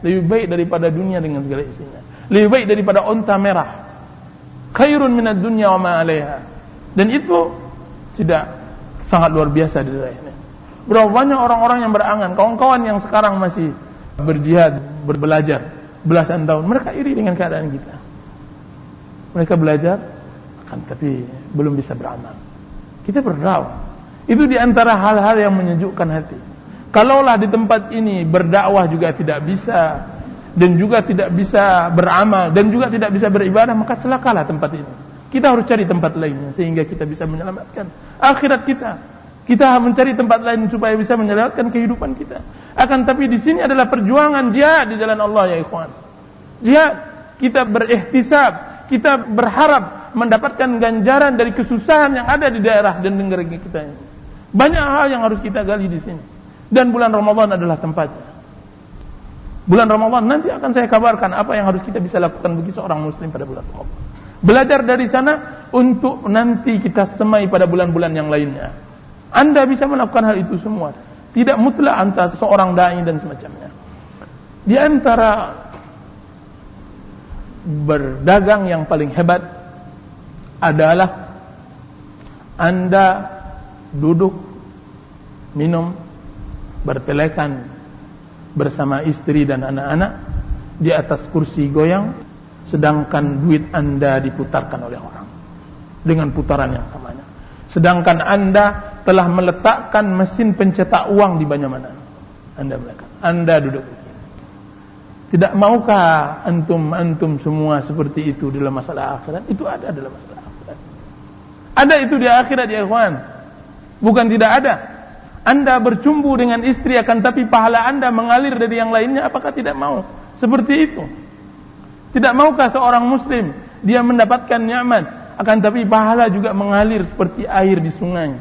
lebih baik daripada dunia dengan segala isinya. Lebih baik daripada unta merah. Khairun minad dunya wa ma 'alaiha. Dan itu tidak sangat luar biasa di daerah ini. Berapa banyak orang-orang yang berangan, kawan-kawan yang sekarang masih berjihad, berbelajar belasan tahun, mereka iri dengan keadaan kita. Mereka belajar, tapi belum bisa beramal. Kita berdakwah. Itu diantara hal-hal yang menyejukkan hati. Kalaulah di tempat ini berdakwah juga tidak bisa, dan juga tidak bisa beramal, dan juga tidak bisa beribadah, maka celakalah tempat ini. Kita harus cari tempat lainnya sehingga kita bisa menyelamatkan akhirat kita. Kita mencari tempat lain supaya bisa menyelamatkan kehidupan kita. Akan tapi di sini adalah perjuangan jihad di jalan Allah ya ikhwan. Jihad, kita berihtisab, kita berharap mendapatkan ganjaran dari kesusahan yang ada di daerah dan negeri kita ini. Banyak hal yang harus kita gali di sini. Dan bulan Ramadan adalah tempatnya. Bulan Ramadan nanti akan saya kabarkan apa yang harus kita bisa lakukan bagi seorang muslim pada bulan Ramadan. Belajar dari sana untuk nanti kita semai pada bulan-bulan yang lainnya. Anda bisa melakukan hal itu semua. Tidak mutlak antara seorang dai dan semacamnya. Di antara berdagang yang paling hebat adalah Anda duduk, minum, bertelekan bersama istri dan anak-anak di atas kursi goyang, sedangkan duit Anda diputarkan oleh orang dengan putaran yang samanya. Sedangkan Anda telah meletakkan mesin pencetak uang di mana-mana. Anda duduk. Tidak maukah antum semua seperti itu dalam masalah akhirat? Itu ada dalam masalah akhirat. Ada itu di akhirat ya ikhwan. Bukan tidak ada. Anda bercumbu dengan istri akan tapi pahala Anda mengalir dari yang lainnya, apakah tidak mau? Seperti itu. Tidak maukah seorang muslim dia mendapatkan nikmat akan tapi pahala juga mengalir seperti air di sungai?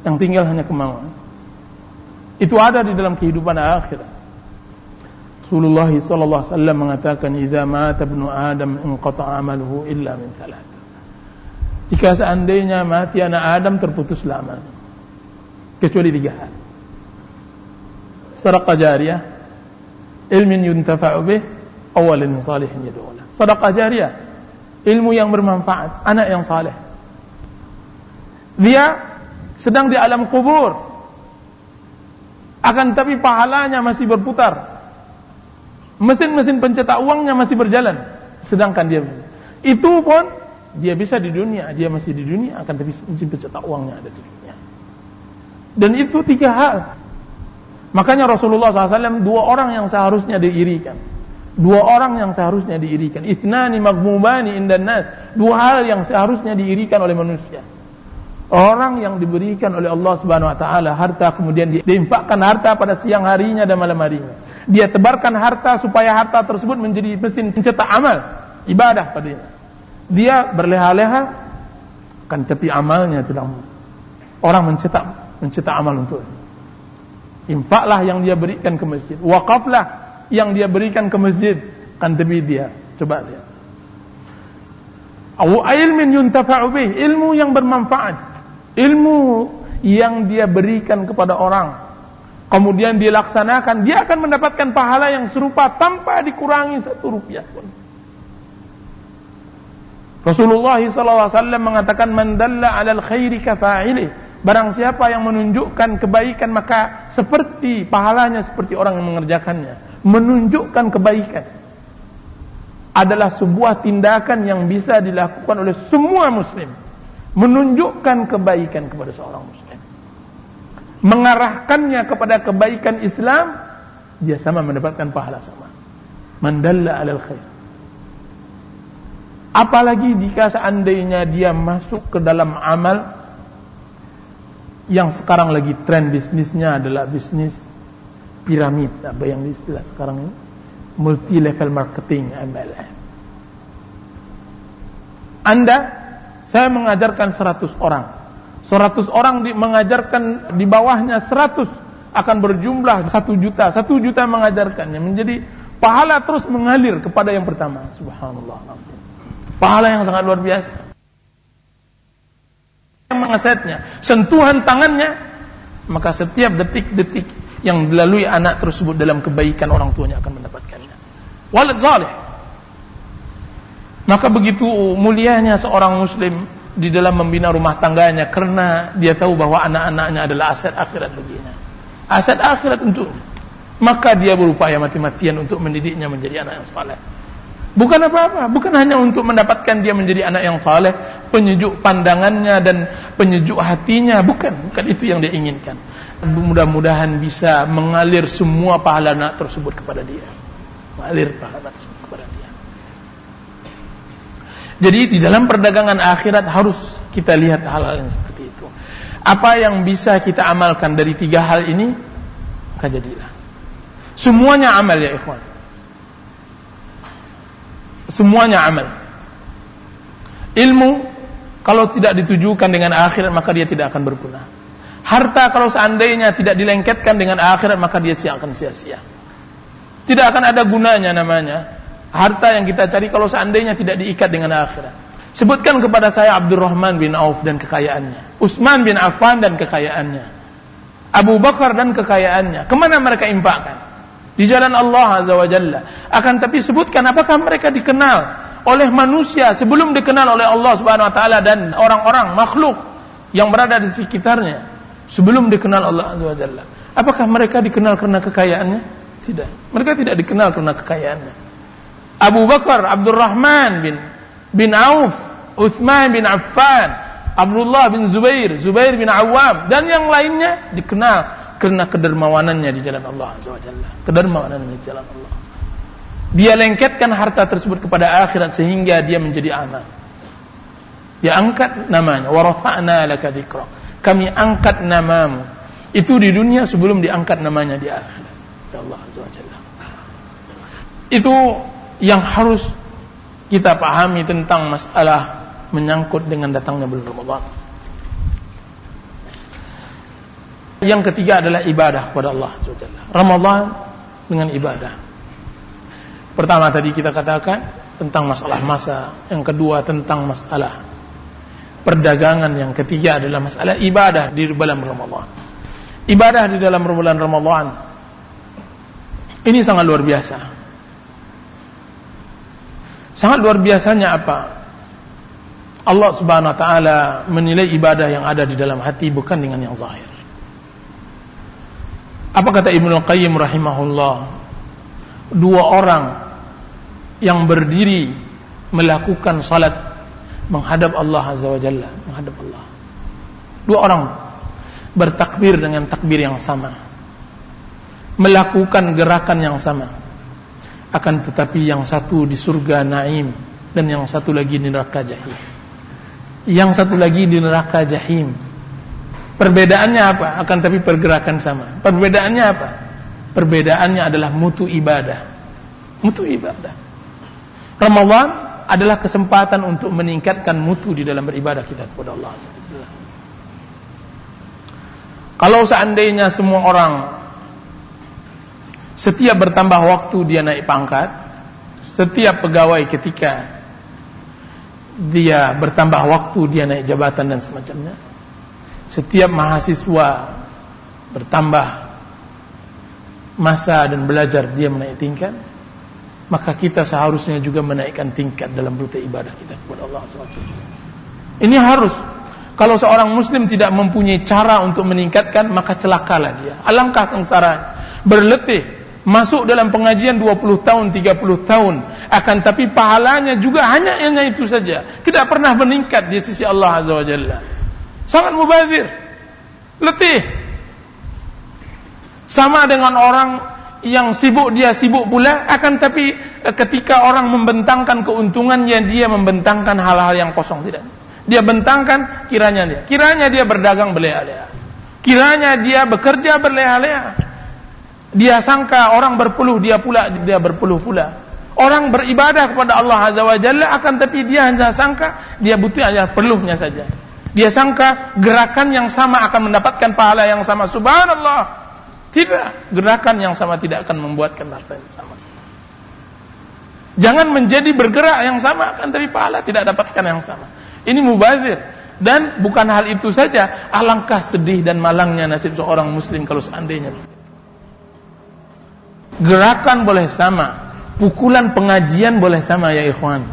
Yang tinggal hanya kemauan. Itu ada di dalam kehidupan akhirat. Rasulullah sallallahu alaihi wasallam mengatakan, "Idza mata ibnu Adam inqata'a amaluhu illa min thalath." Jika seandainya mati anak Adam, terputuslah amalnya kecuali 3 hal. Sedekah jariyah, ilmin yuntafa'u bih, aw waladin salihin yad'u lahu. Sedekah jariyah, ilmu yang bermanfaat, anak yang saleh. Dia sedang di alam kubur, akan tapi pahalanya masih berputar. Mesin-mesin pencetak uangnya masih berjalan, sedangkan dia itu pun dia bisa di dunia, dia masih di dunia, akan tapi mesin pencetak uangnya ada di dunia. Dan itu 3 hal. Makanya Rasulullah SAW 2 orang yang seharusnya diirikan. 2 orang yang seharusnya diirikan. Ithnani maghmubani indan nas. 2 hal yang seharusnya diirikan oleh manusia. Orang yang diberikan oleh Allah Subhanahu wa taala harta, kemudian diinfakkan harta pada siang harinya dan malam harinya. Dia tebarkan harta supaya harta tersebut menjadi mesin pencetak amal, ibadah padanya. Dia berleha-leha, kan tapi amalnya tidak. Orang mencetak amal untuk. Infaklah yang dia berikan ke masjid, wakaflah yang dia berikan ke masjid, kan tapi dia. Coba lihat. Aw ilmin yuntafa'u bih, ilmu yang bermanfaat, ilmu yang dia berikan kepada orang, kemudian dilaksanakan, dia akan mendapatkan pahala yang serupa tanpa dikurangi 1 rupiah pun. Rasulullah SAW mengatakan, "Man dalla 'alal khairi kafa'ilih." Barang siapa yang menunjukkan kebaikan, maka seperti pahalanya seperti orang yang mengerjakannya. Menunjukkan kebaikan adalah sebuah tindakan yang bisa dilakukan oleh semua muslim. Menunjukkan kebaikan kepada seorang muslim, mengarahkannya kepada kebaikan Islam, dia sama mendapatkan pahala sama. Man dalla 'alal khair. Apalagi jika seandainya dia masuk ke dalam amal yang sekarang lagi tren bisnisnya adalah bisnis piramid, apa yang istilah sekarang ini, multi level marketing, MLM. Saya mengajarkan 100 orang. 100 orang mengajarkan di bawahnya 100 akan berjumlah 1 juta. 1 juta mengajarkannya, menjadi pahala terus mengalir kepada yang pertama. Subhanallah. Pahala yang sangat luar biasa. Yang mengesetnya, sentuhan tangannya, maka setiap detik-detik yang dilalui anak tersebut dalam kebaikan, orang tuanya akan mendapatkannya. Walad salih. Maka begitu mulianya seorang muslim di dalam membina rumah tangganya, karena dia tahu bahwa anak-anaknya adalah aset akhirat baginya, aset akhirat untuknya. Maka dia berupaya mati-matian untuk mendidiknya menjadi anak yang saleh. Bukan apa-apa, bukan hanya untuk mendapatkan dia menjadi anak yang saleh, penyejuk pandangannya dan penyejuk hatinya, bukan itu yang dia inginkan. Mudah-mudahan bisa mengalir semua pahala anak tersebut kepada dia. Mengalir pahala tersebut kepada dia. Jadi di dalam perdagangan akhirat harus kita lihat hal-hal yang seperti itu. Apa yang bisa kita amalkan dari 3 hal ini, maka jadilah. Semuanya amal ya ikhwan. Semuanya amal. Ilmu kalau tidak ditujukan dengan akhirat maka dia tidak akan berguna. Harta kalau seandainya tidak dilengketkan dengan akhirat maka dia akan sia-sia. Tidak akan ada gunanya namanya harta yang kita cari kalau seandainya tidak diikat dengan akhirat. Sebutkan kepada saya Abdurrahman bin Auf dan kekayaannya, Utsman bin Affan dan kekayaannya, Abu Bakar dan kekayaannya. Kemana mereka infakkan? Di jalan Allah Azza wa Jalla. Akan tapi sebutkan apakah mereka dikenal oleh manusia sebelum dikenal oleh Allah Subhanahu wa taala dan orang-orang makhluk yang berada di sekitarnya sebelum dikenal Allah Azza wa Jalla. Apakah mereka dikenal karena kekayaannya? Tidak. Mereka tidak dikenal karena kekayaannya. Abu Bakar, Abdurrahman bin Auf, Utsman bin Affan, Abdullah bin Zubair, Zubair bin Awam dan yang lainnya dikenal karena kedermawanannya di jalan Allah Azza wa Jalla. Kedermawanannya di jalan Allah. Dia lengketkan harta tersebut kepada akhirat sehingga dia menjadi amal. Dia angkat namanya, wa rafa'na laka dzikra. Kami angkat namamu. Itu di dunia sebelum diangkat namanya di akhirat. Ya Allah Azza wa Jalla. Itu yang harus kita pahami tentang masalah menyangkut dengan datangnya bulan Ramadan. Yang ketiga adalah ibadah kepada Allah Azza wa Jalla. Ramadan dengan ibadah. Pertama tadi kita katakan tentang masalah masa, yang kedua tentang masalah perdagangan, yang ketiga adalah masalah ibadah di bulan Ramadan. Ibadah di dalam bulan Ramadan ini sangat luar biasa. Sangat luar biasanya apa? Allah Subhanahu wa taala menilai ibadah yang ada di dalam hati bukan dengan yang zahir. Apa kata Ibnu Qayyim rahimahullah? Dua orang yang berdiri melakukan salat menghadap Allah Azza wa Jalla, menghadap Allah. Dua orang bertakbir dengan takbir yang sama, melakukan gerakan yang sama, akan tetapi yang satu di surga naim dan yang satu lagi di neraka jahim. Yang satu lagi di neraka jahim. Perbedaannya apa? Akan tapi pergerakan sama. Perbedaannya apa? Perbedaannya adalah mutu ibadah. Mutu ibadah. Ramadan adalah kesempatan untuk meningkatkan mutu di dalam beribadah kita kepada Allah Subhanahu wa taala. Kalau seandainya semua orang setiap bertambah waktu dia naik pangkat, setiap pegawai ketika dia bertambah waktu dia naik jabatan dan semacamnya, setiap mahasiswa bertambah masa dan belajar dia menaik tingkat, maka kita seharusnya juga menaikkan tingkat dalam beribadah kita kepada Allah SWT. Ini harus. Kalau seorang muslim tidak mempunyai cara untuk meningkatkan, maka celakalah dia. Alangkah sengsara, berletih, masuk dalam pengajian 20 tahun, 30 tahun, akan tapi pahalanya juga hanya itu saja. Tidak pernah meningkat di sisi Allah Azza wa Jalla. Sangat mubazir, letih. Sama dengan orang yang sibuk, dia sibuk pula, akan tapi ketika orang membentangkan keuntungannya, dia membentangkan hal-hal yang kosong. Tidak. Dia bentangkan kiranya dia berdagang berleha-leha, kiranya dia bekerja berleha-leha. Dia sangka orang berpeluh, dia berpeluh pula. Orang beribadah kepada Allah Azza wa Jalla, akan tapi dia hanya sangka dia butuh hanya peluhnya saja. Dia sangka gerakan yang sama akan mendapatkan pahala yang sama. Subhanallah. Tidak, gerakan yang sama tidak akan membuatkan harta yang sama. Jangan menjadi bergerak yang sama, akan tapi pahala tidak dapatkan yang sama. Ini mubazir. Dan bukan hal itu saja, alangkah sedih dan malangnya nasib seorang muslim kalau seandainya gerakan boleh sama, pukulan pengajian boleh sama ya ikhwan.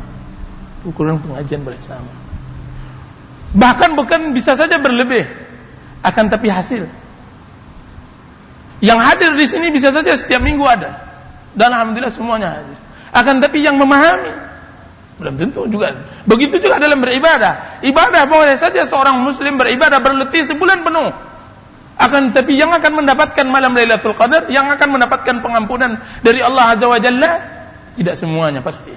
Pukulan pengajian boleh sama. Bahkan bukan bisa saja berlebih, akan tapi hasil yang hadir di sini bisa saja setiap minggu ada, dan alhamdulillah semuanya hadir. Akan tapi yang memahami belum tentu juga. Begitu juga dalam beribadah. Ibadah boleh saja seorang muslim beribadah berletih sebulan penuh, akan tapi yang akan mendapatkan malam Lailatul Qadar, yang akan mendapatkan pengampunan dari Allah Azza wa Jalla, tidak semuanya pasti.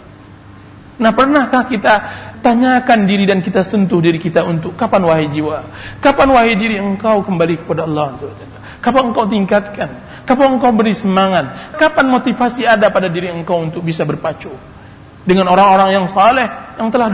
Nah, pernahkah kita tanyakan diri dan kita sentuh diri kita untuk kapan wahai jiwa, kapan wahai diri engkau kembali kepada Allah Azza wa Jalla? Kapan engkau tingkatkan? Kapan engkau beri semangat? Kapan motivasi ada pada diri engkau untuk bisa berpacu? dengan orang-orang yang saleh yang telah